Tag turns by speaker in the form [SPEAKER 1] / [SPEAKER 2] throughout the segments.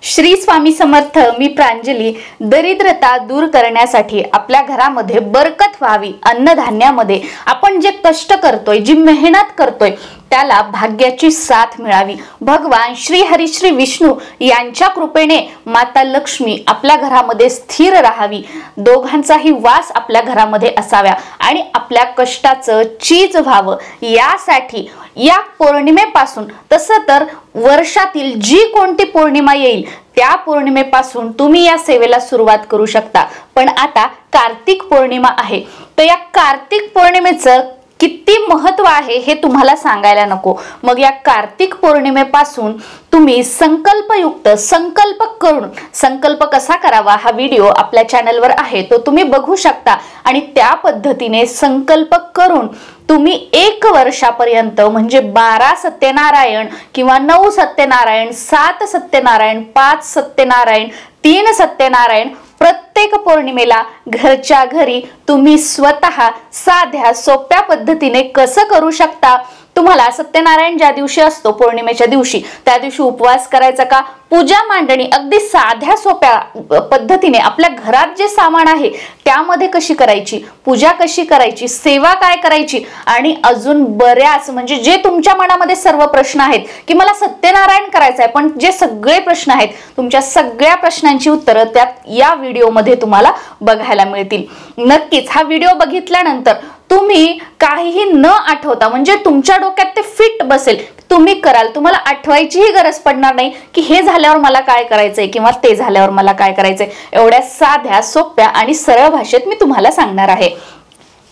[SPEAKER 1] श्री स्वामी समर्थ। मी प्रांजली। दरिद्रता दूर करण्यासाठी आपल्या घरामध्ये बरकत व्हावी, अन्नधान्यामध्ये आपण जे कष्ट करतोय, जी मेहनत करतोय त्याला भाग्याची साथ मिळावी, भगवान श्री हरी श्री विष्णू यांच्या कृपेने माता लक्ष्मी आपल्या घरामध्ये स्थिर राहावी, दोघांचाही वास आपल्या घरामध्ये असावा आणि आपल्या कष्टाचं चीज व्हावं, यासाठी या पौर्णिमेपासून, तसं तर वर्षातील जी कोणती पौर्णिमा येईल त्या पौर्णिमेपासून तुम्ही या सेवेला सुरुवात करू शकता। पण आता कार्तिक पौर्णिमा आहे, तर या कार्तिक पौर्णिमेचं किती महत्व आहे हे तुम्हाला सांगायला नको। मग या कार्तिक पौर्णिमेपासून तुम्ही संकल्पयुक्त संकल्प करून, संकल्प कसा करावा हा व्हिडिओ आपल्या चॅनलवर आहे, तो तुम्ही बघू शकता आणि त्या पद्धतीने संकल्प करून तुम्ही 1 वर्षापर्यंत म्हणजे 12 सत्यनारायण किंवा 9 सत्यनारायण, 7 सत्यनारायण, 5 सत्यनारायण, 3 सत्यनारायण प्रत्येक पौर्णिमेला घरच्या घरी तुम्ही स्वतः साध्या सोप्या पद्धतीने कसं करू शकता। तुम्हाला सत्यनारायण ज्या दिवशी असतो, पौर्णिमेच्या दिवशी, त्या दिवशी उपवास करायचा का, पूजा मांडणी अगदी साध्या सोप्या पद्धतीने आपल्या घरात जे सामान आहे त्यामध्ये कशी करायची, पूजा कशी करायची, सेवा काय करायची आणि अजून बऱ्याच म्हणजे जे तुमच्या मनामध्ये सर्व प्रश्न आहेत की मला सत्यनारायण करायचं आहे, पण जे सगळे प्रश्न आहेत तुमच्या सगळ्या प्रश्नांची उत्तरं त्यात या व्हिडिओमध्ये तुम्हाला बघायला मिळतील। नक्कीच हा व्हिडिओ बघितल्यानंतर तुम्ही काहीही न आठवता, म्हणजे तुमच्या डोक्यात ते फिट बसेल, तुम्ही कराल, तुम्हाला आठवायचीही गरज पडणार नाही की हे झाल्यावर मला काय करायचंय किंवा ते झाल्यावर मला काय करायचंय। एवढ्या साध्या सोप्या आणि सरळ भाषेत मी तुम्हाला सांगणार आहे।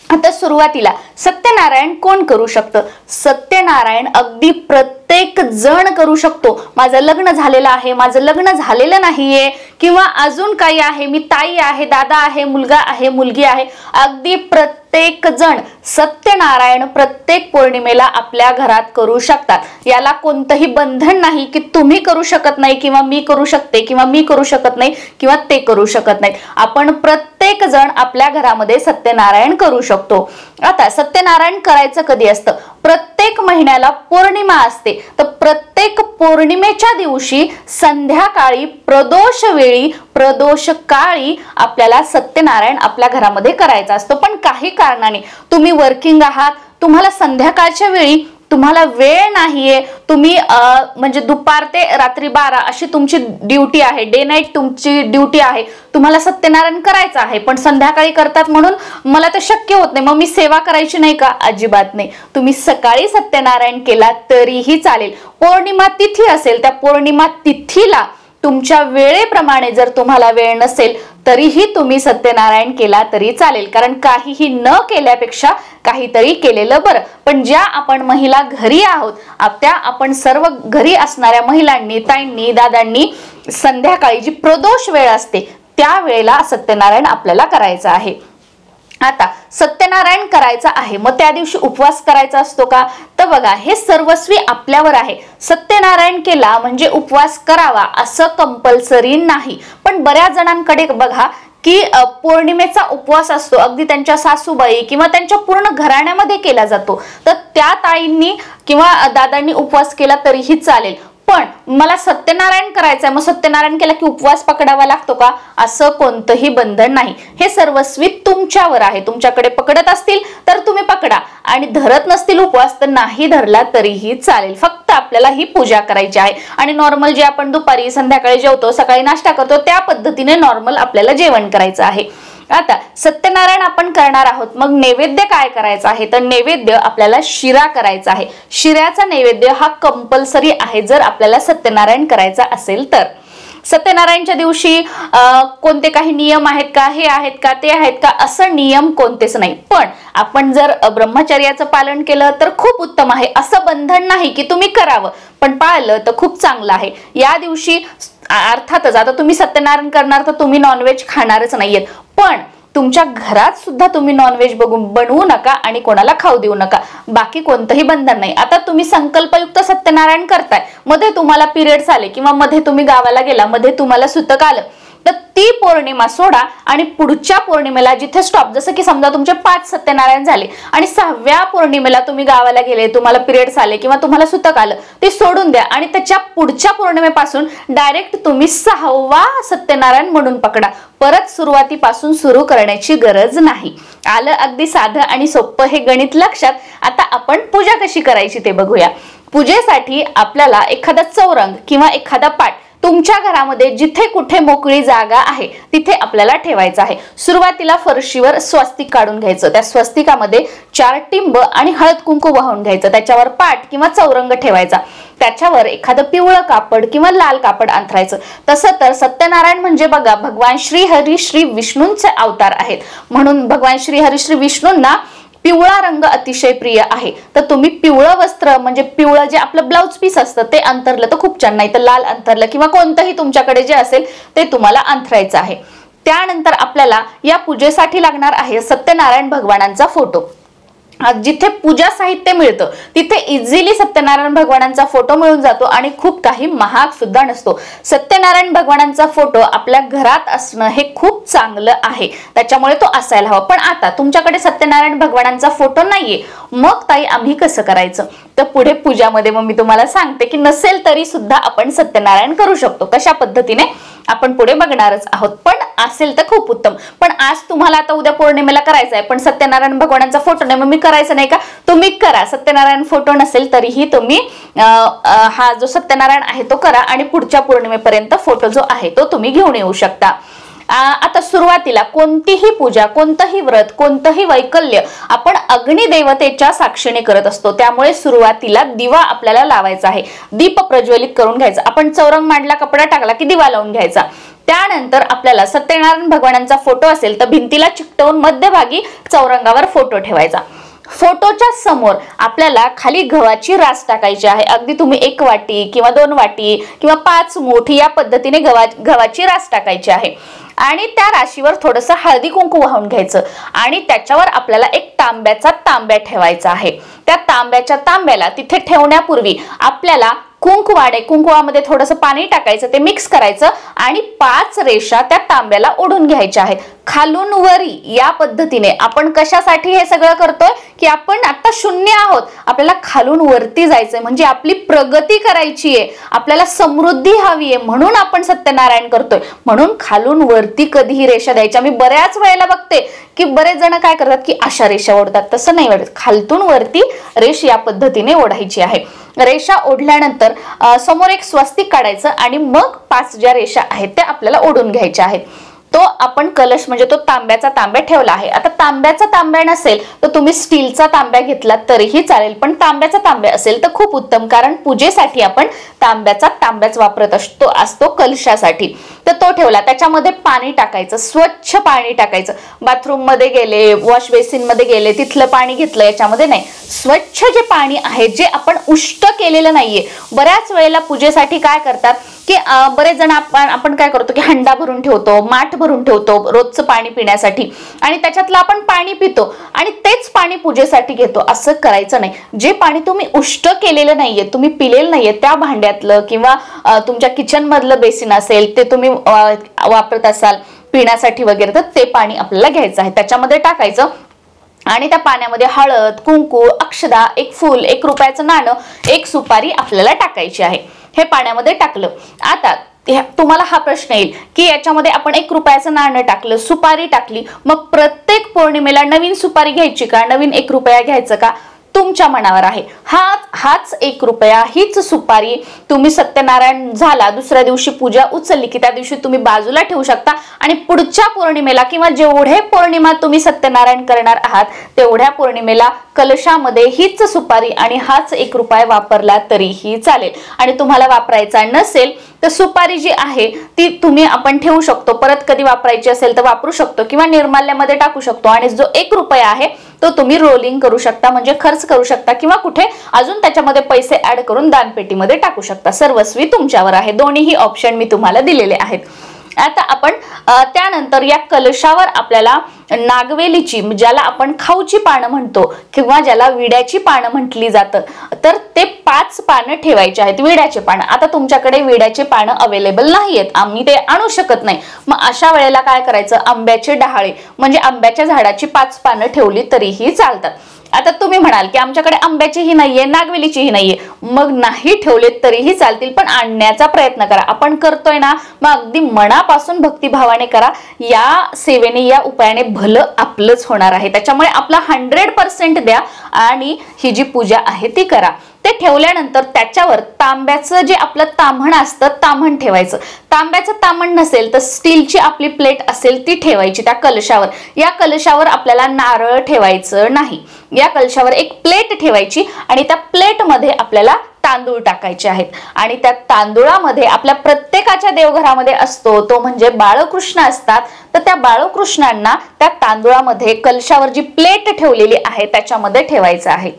[SPEAKER 1] आता सुरुवातीला सत्यनारायण कोण करू शकतं? सत्यनारायण अगदी प्रत्येक जण करू शकतो। माझं लग्न झालेलं आहे, माझं लग्न झालेलं नाहीये किंवा अजून काही आहे, मी ताई आहे, दादा आहे, मुलगा आहे, मुलगी आहे, अगदी प्रत्येक जण सत्यनारायण प्रत्येक पौर्णिमेला आपल्या घरात करू शकतात। याला कोणतंही बंधन नाही की तुम्ही करू शकत नाही किंवा मी करू शकते किंवा मी करू शकत नाही किंवा ते करू शकत नाही। आपण प्रत्येक जण आपल्या घरामध्ये सत्यनारायण करू शकतो। आता सत्यनारायण करायचं कधी असतं? प्रत्येक महिन्याला पौर्णिमा असते, तर प्रत्येक पौर्णिमेच्या दिवशी संध्याकाळी प्रदोष वेळी, प्रदोष काळी आपल्याला सत्यनारायण आपल्या घरामध्ये करायचं असतं। पण काही कारणाने तुम्ही वर्किंग आहात, तुम्हाला संध्याकाळच्या वेळी तुम्हाला वेळ नाहीये, तुम्ही म्हणजे दुपार ते रात्री 12 अशी तुमची ड्युटी आहे, डे नाईट तुमची ड्युटी आहे, तुम्हाला सत्यनारायण करायचं आहे पण संध्याकाळी करतात म्हणून मला ते शक्य होत नाही, मग मी सेवा करायची नाही का? अजिबात नाही। तुम्ही सकाळी सत्यनारायण केला तरीही चालेल। पौर्णिमा तिथी असेल, त्या पौर्णिमा तिथीला तुमच्या वेळेप्रमाणे जर तुम्हाला वेळ नसेल तरीही तुम्ही सत्यनारायण केला तरी चालेल, कारण काहीही न केल्यापेक्षा काहीतरी केलेलं बरं। पण ज्या आपण महिला घरी आहोत, त्या आपण सर्व घरी असणाऱ्या महिलांनी, ताईंनी, दादांनी संध्याकाळी जी प्रदोष वेळ असते त्या वेळेला सत्यनारायण आपल्याला करायचं आहे। आता सत्यनारायण करायचं आहे, मग त्या दिवशी उपवास करायचा असतो का? तर बघा, हे सर्वस्वी आपल्यावर आहे। सत्यनारायण केला म्हणजे उपवास करावा असं कंपल्सरी नाही, पण बऱ्याच जणांकडे बघा की पौर्णिमेचा उपवास असतो, अगदी त्यांच्या सासूबाई किंवा त्यांच्या पूर्ण घराण्यामध्ये केला जातो, तर त्या ताईंनी किंवा दादांनी उपवास केला तरीही चालेल। पण मला सत्यनारायण करायचंय, मग सत्यनारायण केला की उपवास पकडावा लागतो का? असं कोणतंही बंधन नाही। हे सर्वस्वी तुमच्यावर आहे। तुमच्याकडे पकडत असतील तर तुम्ही पकडा आणि धरत नसतील उपवास तर नाही धरला तरीही चालेल। फक्त आपल्याला ही पूजा करायची आहे आणि नॉर्मल जे आपण दुपारी संध्याकाळी जेवतो, सकाळी नाश्ता करतो त्या पद्धतीने नॉर्मल आपल्याला जेवण करायचं आहे। आता सत्यनारायण आपण करणार आहोत, मग नैवेद्य काय करायचा आहे? तर नैवेद्य आपल्याला शिरा करायचा आहे। शिऱ्याचा नैवेद्य हा कंपल्सरी आहे जर आपल्याला सत्यनारायण करायचा असेल तर। सत्यनारायणच्या दिवशी कोणते काही नियम आहेत का, हे आहेत का, ते आहेत का, असं नियम कोणतेच नाही। पण आपण जर ब्रह्मचर्याचं पालन केलं तर खूप उत्तम आहे, असं बंधन नाही की तुम्ही करावं, पण पाळलं तर खूप चांगलं आहे। या दिवशी अर्थातच आता तुम्ही सत्यनारायण करणार तर तुम्ही नॉनव्हेज खाणारच नाहीयेत, पण तुमच्या घरात सुद्धा तुम्ही नॉनव्हेज बनवू नका आणि कोणाला खाऊ देऊ नका, बाकी कोणतंही बंधन नाही। आता तुम्ही संकल्पयुक्त सत्यनारायण करताय, मध्ये तुम्हाला पिरियड्स आले किंवा मध्ये तुम्ही गावाला गेला, मध्ये तुम्हाला सुतक आलं, तर ती पौर्णिमा सोडा आणि पुढच्या पौर्णिमेला जिथे स्टॉप, जसं की समजा तुमचे 5 सत्यनारायण झाले आणि 6व्या पौर्णिमेला तुम्ही गावाला गेले, तुम्हाला पिरियड्स आले किंवा तुम्हाला सुतक आलं, ते सोडून द्या आणि त्याच्या पुढच्या पौर्णिमेपासून डायरेक्ट तुम्ही 6वा सत्यनारायण म्हणून पकडा. परत सुरुवातीपासून सुरू करण्याची गरज नाही. आलं अगदी साधं आणि सोपं हे गणित लक्षात. आता आपण पूजा कशी करायची ते बघूया. पूजेसाठी आपल्याला एखादा चौरंग किंवा एखादा पाट तुमच्या घरामध्ये जिथे कुठे मोकळी जागा आहे तिथे आपल्याला ठेवायचं आहे. सुरुवातीला फरशीवर स्वस्तिक काढून घ्यायचं. त्या स्वस्तिकामध्ये 4 टिंब आणि हळद कुंकू वाहून घ्यायचं. त्याच्यावर पाट किंवा चौरंग ठेवायचा. त्याच्यावर एखादं पिवळं कापड किंवा लाल कापड अंथरायचं. तसं तर सत्यनारायण म्हणजे बघा भगवान श्री हरी श्री विष्णूंचे अवतार आहेत, म्हणून भगवान श्री हरी श्री विष्णूंना पिवळा रंग अतिशय प्रिय आहे. तर तुम्ही पिवळं वस्त्र म्हणजे पिवळं जे आपलं ब्लाउज पीस असतं ते अंतरलं तर खूप छान, नाही तर लाल अंतरलं किंवा कोणतंही तुमच्याकडे जे असेल ते तुम्हाला अंथरायचं आहे. त्यानंतर आपल्याला या पूजेसाठी लागणार आहे सत्यनारायण भगवानांचा फोटो. जिथे पूजा साहित्य मिळतं तिथे इझिली सत्यनारायण भगवानांचा फोटो मिळून जातो आणि खूप काही महाग सुद्धा नसतो. सत्यनारायण भगवानांचा फोटो आपल्या घरात असणं हे खूप चांगलं आहे, त्याच्यामुळे तो असायला हवा. पण आता तुमच्याकडे सत्यनारायण भगवानांचा फोटो नाहीये, मग ताई आम्ही कसं करायचं? तर पुढे पूजामध्ये मग मी तुम्हाला सांगते की नसेल तरी सुद्धा आपण सत्यनारायण करू शकतो. कशा पद्धतीने आपण पुढे बघणारच आहोत, पण असेल तर खूप उत्तम. पण आज तुम्हाला आता उद्या पौर्णिमेला करायचं आहे पण सत्यनारायण भगवानांचा फोटो नाही, मग मी करायचं नाही का? तुम्ही करा. सत्यनारायण फोटो नसेल तरीही तुम्ही हा जो सत्यनारायण आहे तो करा आणि पुढच्या पौर्णिमेपर्यंत फोटो जो आहे तो तुम्ही घेऊन येऊ शकता. आता सुरुवातीला कोणतीही पूजा, कोणतंही व्रत, कोणतंही वैकल्य आपण अग्निदेवतेच्या साक्षीने करत असतो. त्यामुळे सुरुवातीला दिवा आपल्याला लावायचा आहे. दीप प्रज्वलित करून घ्यायचा. आपण चौरंग मांडला, कपडा टाकला की दिवा लावून घ्यायचा. त्यानंतर आपल्याला सत्यनारायण भगवानांचा फोटो असेल तर भिंतीला चिकटवून मध्यभागी चौरंगावर फोटो ठेवायचा. फोटोच्या समोर आपल्याला खाली गव्हाची रास टाकायची आहे. अगदी तुम्ही 1 वाटी किंवा 2 वाटी किंवा 5 मुठी या पद्धतीने गव्हाची रास टाकायची आहे आणि त्या राशीवर थोडंसं हळदी कुंकू वाहून घ्यायचं आणि त्याच्यावर आपल्याला एक तांब्याचा तांब्या ठेवायचा आहे. त्या तांब्याच्या तांब्याला तिथे ठेवण्यापूर्वी आपल्याला कुंकुवामध्ये थोडंसं पाणी टाकायचं, ते मिक्स करायचं आणि 5 रेषा त्या तांब्याला ओढून घ्यायच्या आहेत खालून वरी. या पद्धतीने आपण कशासाठी हे सगळं करतोय की आपण आता शून्य आहोत, आपल्याला खालून वरती जायचंय, म्हणजे आपली प्रगती करायची आहे, आपल्याला समृद्धी हवी आहे, म्हणून आपण सत्यनारायण करतोय. म्हणून खालून वरती कधीही रेषा द्यायच्या. मी बऱ्याच वेळेला बघते की बरेच जण काय करतात की अशा रेषा ओढतात, तसं नाही ओढत. खालतून वरती रेष या पद्धतीने ओढायची आहे. रेषा ओढल्यानंतर समोर एक स्वस्तिक काढायचं आणि मग 5 ज्या रेषा आहेत त्या आपल्याला ओढून घ्यायच्या आहेत. तो आपण कलश म्हणजे तो तांब्याचा तांब्या ठेवला आहे. आता तांब्याचा तांब्या नसेल तर तुम्ही स्टीलचा तांब्या घेतला तरीही चालेल, पण तांब्याचा तांब्या असेल तर खूप उत्तम, कारण पूजेसाठी आपण तांब्याचा तांब्याच वापरत असतो कलशासाठी. तर तो ठेवला. त्याच्यामध्ये पाणी टाकायचं, स्वच्छ पाणी टाकायचं. बाथरूम मध्ये गेले, वॉश बेसिन मध्ये गेले, तिथलं पाणी घेतलं, याच्यामध्ये नाही. स्वच्छ जे पाणी आहे जे आपण उष्ट केलेलं नाहीये. बऱ्याच वेळेला पूजेसाठी काय करतात की बरेच जण आपण काय करतो की हंडा भरून ठेवतो, माठ भरून ठेवतो रोजचं पाणी पिण्यासाठी आणि त्याच्यातलं आपण पाणी पितो आणि तेच पाणी पूजेसाठी घेतो. असं करायचं नाही. जे पाणी तुम्ही उष्ट केलेलं नाहीये, तुम्ही पिलेलं नाहीये, त्या भांड्यातलं किंवा तुमच्या किचन मधलं बेसिन असेल ते तुम्ही वापरत असाल पिण्यासाठी वगैरे, तर ते पाणी आपल्याला घ्यायचं आहे. त्याच्यामध्ये टाकायचं आणि त्या पाण्यामध्ये हळद, कुंकू, अक्षदा, 1 फूल, 1 रुपयाचं नाणं, 1 सुपारी आपल्याला टाकायची आहे. हे पाण्यामध्ये टाकलं. आता तुम्हाला हा प्रश्न येईल की याच्यामध्ये आपण 1 रुपयाचं नाणं टाकलं, सुपारी टाकली, मग प्रत्येक पौर्णिमेला नवीन सुपारी घ्यायची का, नवीन 1 रुपया घ्यायचं का? तुमच्या मनावर आहे. हाच 1 रुपया, हीच सुपारी तुम्ही सत्यनारायण झाला दुसऱ्या दिवशी पूजा उचलली की त्या दिवशी तुम्ही बाजूला ठेवू शकता आणि पुढच्या पौर्णिमेला किंवा जेवढे पौर्णिमा तुम्ही सत्यनारायण करणार आहात तेवढ्या पौर्णिमेला कलशामध्ये हीच सुपारी आणि हाच 1 रुपया वापरला तरीही चालेल. आणि तुम्हाला वापरायचा नसेल तर सुपारी जी आहे ती तुम्ही आपण ठेवू शकतो, परत कधी वापरायची असेल तर वापरू शकतो किंवा निर्माल्यामध्ये टाकू शकतो. आणि जो 1 रुपया आहे तो तुम्ही रोलिंग करू शकता, म्हणजे खर्च करू शकता किंवा कुठे अजून त्याच्यामध्ये पैसे ऍड करून दानपेटीमध्ये टाकू शकता. सर्वस्वी तुमच्यावर आहे. दोन्हीही ऑप्शन मी तुम्हाला दिलेले आहेत. आता आपण त्यानंतर या कलशावर आपल्याला नागवेलीची, ज्याला आपण खाऊची पानं म्हणतो किंवा ज्याला विड्याची पानं म्हटली जातं, तर ते 5 पानं ठेवायचे आहेत, विड्याचे पानं. आता तुमच्याकडे विड्याचे पानं अवेलेबल नाहीयेत, आम्ही ते आणू शकत नाही. मग अशा वेळेला काय करायचं, आंब्याचे डहाळे म्हणजे आंब्याच्या झाडाची 5 पानं ठेवली तरीही चालतात. आता तुम्ही म्हणाल की आमच्याकडे आंब्याचीही नाहीये, नागवेलीचीही नाहीये, मग नाही ठेवले तरीही चालतील, पण आणण्याचा प्रयत्न करा. आपण करतोय ना, मग अगदी मनापासून भक्तिभावाने करा. या सेवेने, या उपायाने भलं आपलंच होणार आहे. त्याच्यामुळे आपला 100% द्या आणि ही जी पूजा आहे ती करा. ते ठेवल्यानंतर त्याच्यावर तांब्याचं जे आपलं ताम्हण असतं, ताम्हण ठेवायचं. तांब्याचं ताम्हण नसेल तर स्टीलची आपली प्लेट असेल ती ठेवायची त्या कलशावर. या कलशावर आपल्याला नारळ ठेवायचं नाही. या कलशावर एक प्लेट ठेवायची आणि त्या प्लेटमध्ये आपल्याला तांदूळ टाकायचे आहेत. आणि त्या तांदूळामध्ये आपल्या प्रत्येकाच्या देवघरामध्ये असतो तो म्हणजे बाळकृष्ण असतात. तर त्या बाळकृष्णांना त्या तांदूळामध्ये कलशावर जी प्लेट ठेवलेली आहे त्याच्यामध्ये ठेवायचं आहे.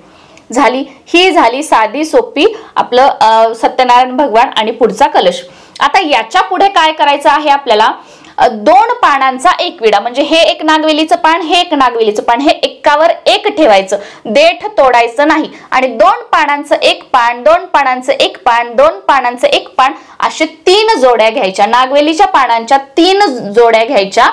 [SPEAKER 1] ही झाली साधी सोपी आपलं सत्यनारायण भगवान आणि पुढचा कलश. आता याच्या पुढे काय करायचं आहे आपल्याला, 2 पानांचा एक विडा म्हणजे हे एक नागवेलीचं पान, हे एक नागवेलीचं पान, हे एकावर एक ठेवायचं. देठ तोडायचं नाही. आणि 2 पानांचं एक पान, 2 पानांचं एक पान, 2 पानांचं एक पान, असे 3 जोड्या घ्यायच्या. नागवेलीच्या पानांच्या 3 जोड्या घ्यायच्या.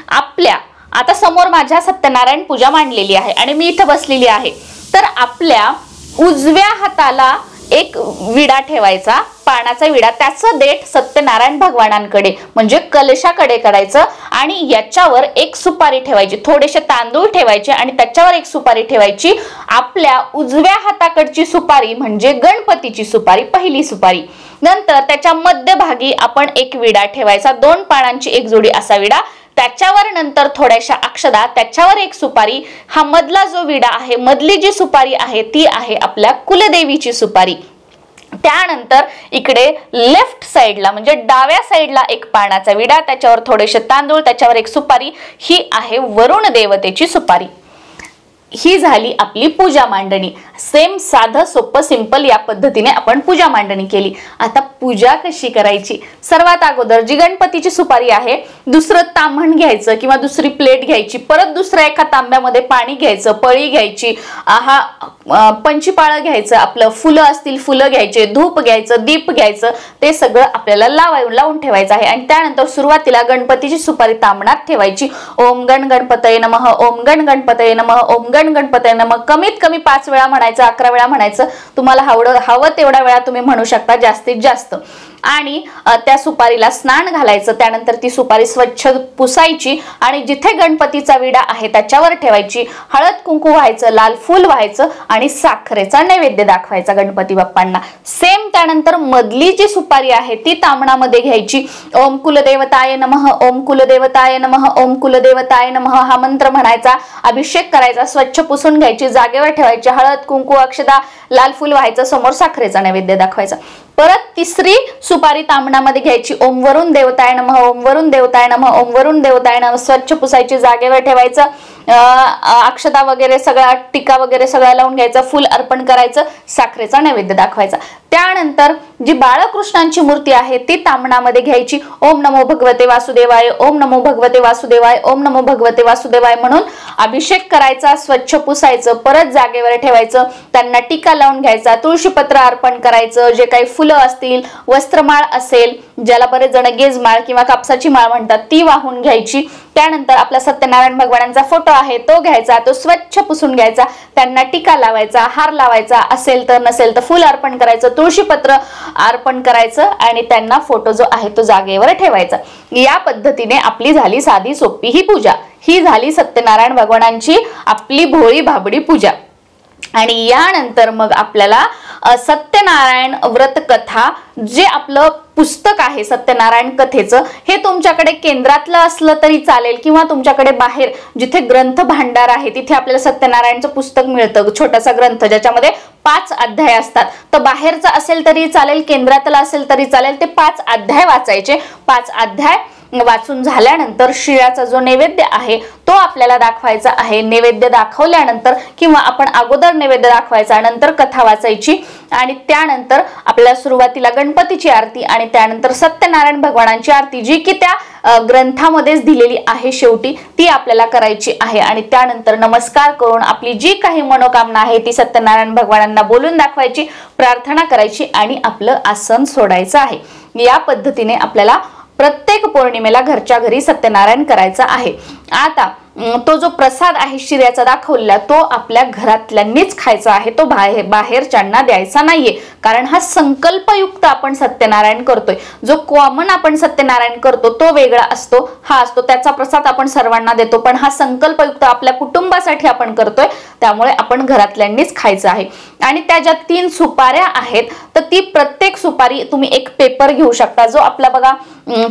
[SPEAKER 1] आपल्या आता समोर माझ्या सत्यनारायण पूजा मांडलेली आहे आणि मी इथं बसलेली आहे. तर आपल्या उजव्या हाताला एक विडा ठेवायचा, पानाचा विडा. त्याचं देठ सत्यनारायण भगवानांकडे म्हणजे कलशाकडे करायचं आणि याच्यावर एक सुपारी ठेवायची. थोडेसे तांदूळ ठेवायचे आणि त्याच्यावर एक सुपारी ठेवायची. आपल्या उजव्या हाताकडची सुपारी म्हणजे गणपतीची सुपारी, पहिली सुपारी. नंतर त्याच्या मध्यभागी आपण एक विडा ठेवायचा, 2 पानांची एक जोडी असा विडा. त्याच्यावर नंतर थोड्याशा अक्षदा, त्याच्यावर एक सुपारी. हा मधला जो विडा आहे, मधली जी सुपारी आहे ती आहे आपल्या कुलदेवीची सुपारी. त्यानंतर इकडे लेफ्ट साइडला म्हणजे डाव्या साइडला एक पानाचा विडा, त्याच्यावर थोडेसे तांदूळ, त्याच्यावर एक सुपारी. ही आहे वरुण देवतेची सुपारी. ही झाली आपली पूजा मांडणी. सेम साधं सोपं सिंपल या पद्धतीने आपण पूजा मांडणी केली. आता पूजा कशी करायची, सर्वात अगोदर जी गणपतीची सुपारी आहे, दुसरं ताम्हण घ्यायचं किंवा दुसरी प्लेट घ्यायची. परत दुसऱ्या एका तांब्यामध्ये पाणी घ्यायचं, पळी घ्यायची, पंचपाळ घ्यायचं, आपलं फुलं असतील फुलं घ्यायचे, धूप घ्यायचं, दीप घ्यायचं. ते सगळं आपल्याला लावून ठेवायचं आहे. आणि त्यानंतर सुरुवातीला गणपतीची सुपारी तांबणात ठेवायची. ओम गण गणपतये नमः, ओम गण गणपतये नमः, ओम गण गणपतये नमः. कमीत कमी 5 वेळा म्हणायचं, 11 वेळा म्हणायचं. तुम्हाला हवं तेवढ्या वेळा तुम्ही म्हणू शकता, जास्तीत जास्त. आणि त्या सुपारीला स्नान घालायचं. त्यानंतर ती सुपारी स्वच्छ पुसायची आणि जिथे गणपतीचा विडा आहे त्याच्यावर ठेवायची. हळद कुंकू व्हायचं, लाल फूल व्हायचं आणि साखरेचा नैवेद्य दाखवायचा गणपती बाप्पांना. सेम त्यानंतर मधली जी सुपारी आहे ती ताम्हणामध्ये घ्यायची. ओम कुलदेवताय नमः, ओम कुलदेवताय नमः, ओम कुलदेवताय नमः हा मंत्र म्हणायचा. अभिषेक करायचा, स्वच्छ पुसून घ्यायची, जागेवर ठेवायची. हळद कुंकू, अक्षदा, लाल फूल व्हायचं, समोर साखरेचा नैवेद्य दाखवायचा. परत तिसरी सुपारी तांबणामध्ये घ्यायची. ओम वरुण देवताय नमः, ओम वरुण देवताय नमः, ओम वरुण देवताय नमः. स्वच्छ पुसायची, जागेवर ठेवायचं. अक्षता वगैरे सगळा, टिका वगैरे सगळा लावून घ्यायचा, फुल अर्पण करायचं, साखरेचा नैवेद्य दाखवायचा. त्यानंतर जी बाळकृष्णांची मूर्ती आहे ती तांबणामध्ये घ्यायची. ओम नमो भगवते वासुदेवाय, ओम नमो भगवते वासुदेवाय, ओम नमो भगवते वासुदेवाय म्हणून अभिषेक करायचा, स्वच्छ पुसायचं, परत जागेवर ठेवायचं. त्यांना टिका लावून घ्यायचा, तुळशीपत्र अर्पण करायचं. जे काही फुलं असतील, वस्त्रमाळ असेल, ज्याला बरेच जण गेजमाळ किंवा कापसाची माळ म्हणतात, ती वाहून घ्यायची. त्यानंतर आपला सत्यनारायण भगवानांचा फोटो आहे तो घ्यायचा, तो स्वच्छ पुसून घ्यायचा. त्यांना टिका लावायचा, हार लावायचा, असेल तर नसेल तर फुल अर्पण करायचं, तुळशीपत्र अर्पण करायचं आणि त्यांना फोटो जो आहे तो जागेवर ठेवायचा. या पद्धतीने आपली झाली साधी सोपी ही पूजा. ही झाली सत्यनारायण भगवानांची आपली भोळी भाबडी पूजा. आणि यानंतर मग आपल्याला सत्यनारायण व्रत कथा जे आपलं पुस्तक आहे सत्यनारायण कथेचं, हे तुमच्याकडे केंद्रातलं असलं तरी चालेल किंवा तुमच्याकडे बाहेर जिथे ग्रंथ भांडार आहे तिथे आपल्याला सत्यनारायणचं पुस्तक मिळतं, छोटासा ग्रंथ ज्याच्यामध्ये 5 अध्याय असतात. तर बाहेरचं असेल तरी चालेल, केंद्रातलं असेल तरी चालेल. ते 5 अध्याय वाचायचे. 5 अध्याय वाचून झाल्यानंतर शिळ्याचा जो नैवेद्य आहे तो आपल्याला दाखवायचा आहे। नैवेद्य दाखवल्यानंतर किंवा आपण अगोदर नैवेद्य दाखवायचा, नंतर कथा वाचायची आणि त्यानंतर आपल्याला सुरुवातीला गणपतीची आरती आणि त्यानंतर सत्यनारायण भगवानांची आरती जी की त्या ग्रंथामध्येच दिलेली आहे शेवटी ती आपल्याला करायची आहे। आणि त्यानंतर नमस्कार करून आपली जी काही मनोकामना आहे ती सत्यनारायण भगवानांना बोलून दाखवायची, प्रार्थना करायची आणि आपलं आसन सोडायचं आहे। या पद्धतीने आपल्याला प्रत्येक पौर्णिमेला घरच्या घरी सत्यनारायण करायचं आहे। आता तो जो प्रसाद आहे शिऱ्याचा दाखवलेला तो आपल्या घरातल्यांनीच खायचा आहे, तो बाहेरच्यांना द्यायचा नाहीये, कारण हा संकल्पयुक्त आपण सत्यनारायण करतोय। जो कॉमन आपण सत्यनारायण करतो तो वेगळा असतो, हा असतो त्याचा प्रसाद आपण सर्वांना देतो, पण हा संकल्पयुक्त आपल्या कुटुंबासाठी आपण करतोय, त्यामुळे आपण घरातल्यांनीच खायचं आहे। आणि त्या ज्या 3 सुपाऱ्या आहेत तर ती प्रत्येक सुपारी तुम्ही एक पेपर घेऊ शकता, जो आपला बघा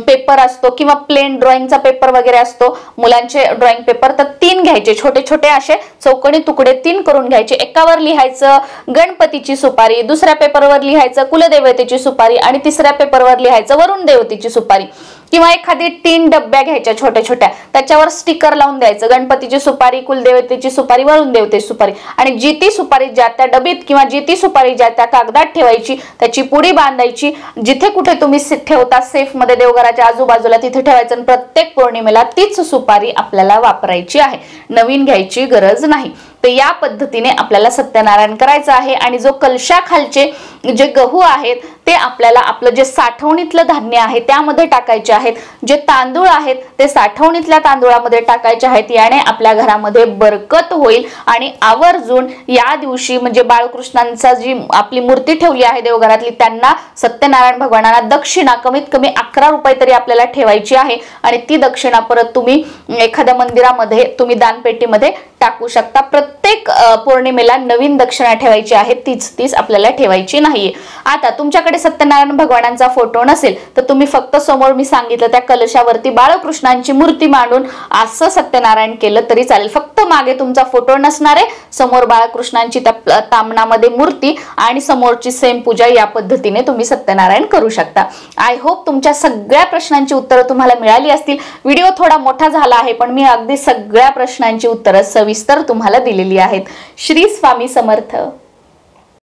[SPEAKER 1] पेपर असतो किंवा प्लेन ड्रॉइंगचा पेपर वगैरे असतो मुलांचे ड्रॉइंग पेपर, तर 3 घ्यायचे, छोटे छोटे असे चौकोनी तुकडे 3 करून घ्यायचे। एकावर लिहायचं गणपतीची सुपारी, दुसऱ्या पेपरवर लिहायचं कुलदेवतेची सुपारी आणि तिसऱ्या पेपरवर लिहायचं वरुण देवतेची सुपारी। किंवा एखादी 3 डब्या घ्यायच्या छोट्या छोट्या, त्याच्यावर स्टिकर लावून द्यायचं गणपतीची सुपारी, कुलदेवतेची सुपारी, वरुण देवतेची सुपारी, आणि जी ती सुपारी ज्या त्या डबीत किंवा जी ती सुपारी ज्या त्या कागदात ठेवायची, त्याची पुडी बांधायची, जिथे कुठे तुम्ही ठेवता सेफ मध्ये देवघराच्या आजूबाजूला तिथे ठेवायचं आणि प्रत्येक पौर्णिमेला तीच सुपारी आपल्याला वापरायची आहे, नवीन घ्यायची गरज नाही। तर या पद्धतीने आपल्याला सत्यनारायण करायचं आहे। आणि जो कलशाखालचे जे गहू आहेत ते आपल्याला आपलं जे साठवणीतलं धान्य आहे त्यामध्ये टाकायचे आहेत, जे तांदूळ आहेत ते साठवणीतल्या तांदूळामध्ये टाकायचे आहेत। याने आपल्या घरामध्ये बरकत होईल आणि आवर्जून या दिवशी म्हणजे बाळकृष्णांचा जी आपली मूर्ती ठेवली आहे देवघरातली त्यांना सत्यनारायण भगवानांना दक्षिणा कमीत कमी 11 रुपये तरी आपल्याला ठेवायची आहे आणि ती दक्षिणा परत तुम्ही एखाद्या मंदिरामध्ये तुम्ही दानपेटीमध्ये टाकू शकता। प्रत्येक पौर्णिमेला नवीन दक्षिणा ठेवायची आहे, तीच आपल्याला ठेवायची नाहीये। आता तुमच्याकडे सत्यनारायण भगवानांचा फोटो नसेल तर तुम्ही फक्त समोर मी सांगितलं त्या कलशावरती बाळकृष्णांची मूर्ती मांडून असं सत्यनारायण केलं तरी चालेल। फक्त मागे तुमचा फोटो नसणार आहे, समोर बाळकृष्णांची त्या तामणामध्ये मूर्ती आणि समोरची सेम पूजा, या पद्धतीने तुम्ही सत्यनारायण करू शकता। आय होप तुमच्या सगळ्या प्रश्नांची उत्तरं तुम्हाला मिळाली असतील। व्हिडिओ थोडा मोठा झाला आहे पण मी अगदी सगळ्या प्रश्नांची उत्तरं सविस्तर तुम्हाला दिलेली आहेत। श्री स्वामी समर्थ।